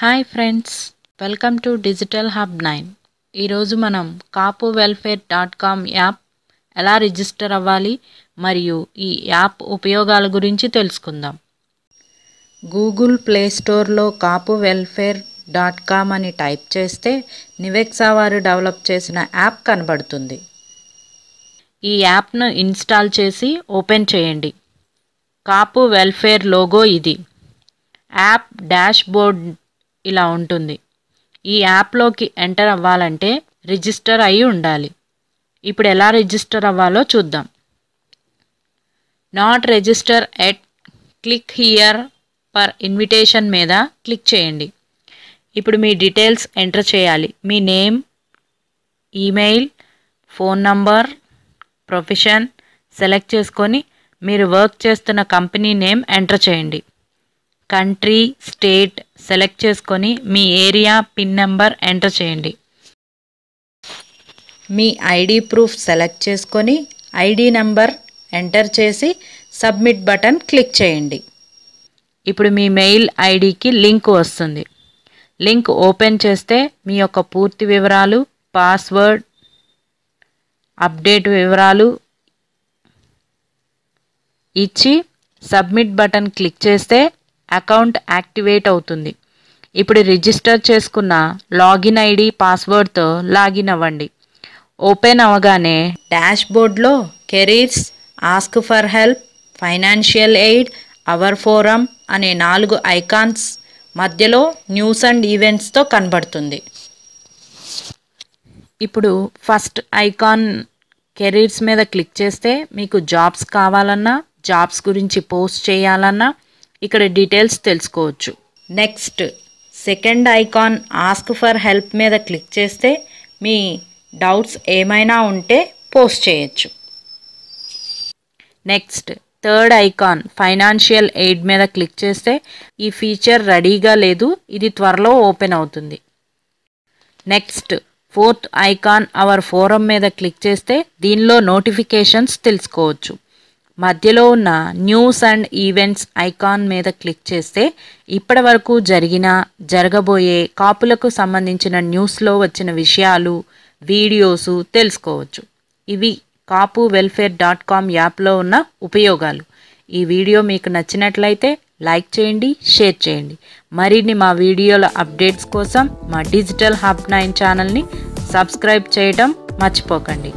Hi friends, welcome to digital hub 9. ఈరోజు మనం kapuwelfare.com app ఎలా రిజిస్టర్ అవ్వాలి మరియు ఈ యాప్ ఉపయోగాల గురించి తెలుసుకుందాం. గూగుల్ ప్లే స్టోర్లో kapuwelfare.com అని టైప్ చేస్తే నివెక్సా వారు డెవలప్ చేసిన యాప్ కనబడుతుంది. ఈ యాప్ను ఇన్స్టాల్ చేసి ఓపెన్ చేయండి. కాపు వెల్ఫేర్ లోగో ఇది. యాప్ డాష్ బోర్డ్ ఇలా ఉంటుంది. ఈ యాప్లోకి ఎంటర్ అవ్వాలంటే రిజిస్టర్ అయి ఉండాలి. ఇప్పుడు ఎలా రిజిస్టర్ అవ్వాలో చూద్దాం. Not register yet click here for invitation మీద క్లిక్ చేయండి. ఇప్పుడు మీ డీటెయిల్స్ ఎంటర్ చేయాలి. మీ name, email, phone number, profession select చేసుకొని మీరు వర్క్ చేస్తున్న కంపెనీ నేమ్ ఎంటర్ చేయండి. కంట్రీ, స్టేట్ సెలెక్ట్ చేసుకొని మీ ఏరియా పిన్ నెంబర్ ఎంటర్ చేయండి. మీ ఐడి ప్రూఫ్ సెలెక్ట్ చేసుకొని ఐడి నెంబర్ ఎంటర్ చేసి సబ్మిట్ బటన్ క్లిక్ చేయండి. ఇప్పుడు మీ మెయిల్ ఐడికి లింక్ వస్తుంది. లింక్ ఓపెన్ చేస్తే మీ యొక్క పూర్తి వివరాలు, పాస్వర్డ్, అప్డేట్ వివరాలు ఇచ్చి సబ్మిట్ బటన్ క్లిక్ చేస్తే అకౌంట్ యాక్టివేట్ అవుతుంది. ఇప్పుడు రిజిస్టర్ చేసుకున్న లాగిన్ ఐడి, పాస్వర్డ్తో లాగిన్ అవ్వండి. ఓపెన్ అవ్వగానే డాష్ బోర్డ్లో careers, ask for help, financial aid, our forum అనే 4 ఐకాన్స్ మధ్యలో న్యూస్ అండ్ ఈవెంట్స్తో కనబడుతుంది. ఇప్పుడు ఫస్ట్ ఐకాన్ కెరీర్స్ మీద క్లిక్ చేస్తే మీకు జాబ్స్ కావాలన్నా, జాబ్స్ గురించి పోస్ట్ చేయాలన్నా ఇక్కడ డీటెయిల్స్ తెలుసుకోవచ్చు. Next second icon ask for help మీద క్లిక్ చేస్తే మీ డౌట్స్ ఏమైనా ఉంటే పోస్ట్ చేయొచ్చు. Next third icon financial aid మీద క్లిక్ చేస్తే ఈ ఫీచర్ రెడీగా లేదు, ఇది త్వరలో ఓపెన్ అవుతుంది. Next fourth icon our forum మీద క్లిక్ చేస్తే దీనిలో నోటిఫికేషన్స్ తెలుసుకోవచ్చు. మధ్యలో ఉన్న న్యూస్ అండ్ ఈవెంట్స్ ఐకాన్ మీద క్లిక్ చేస్తే ఇప్పటి వరకు జరిగిన, జరగబోయే కాపులకు సంబంధించిన న్యూస్లో వచ్చిన విషయాలు, వీడియోసు తెలుసుకోవచ్చు. ఇవి kapuwelfare.com యాప్లో ఉన్న ఉపయోగాలు. ఈ వీడియో మీకు నచ్చినట్లయితే లైక్ చేయండి, షేర్ చేయండి. మరిన్ని మా వీడియోల అప్డేట్స్ కోసం మా డిజిటల్ హబ్ 9 ఛానల్ని సబ్స్క్రైబ్ చేయడం మర్చిపోకండి.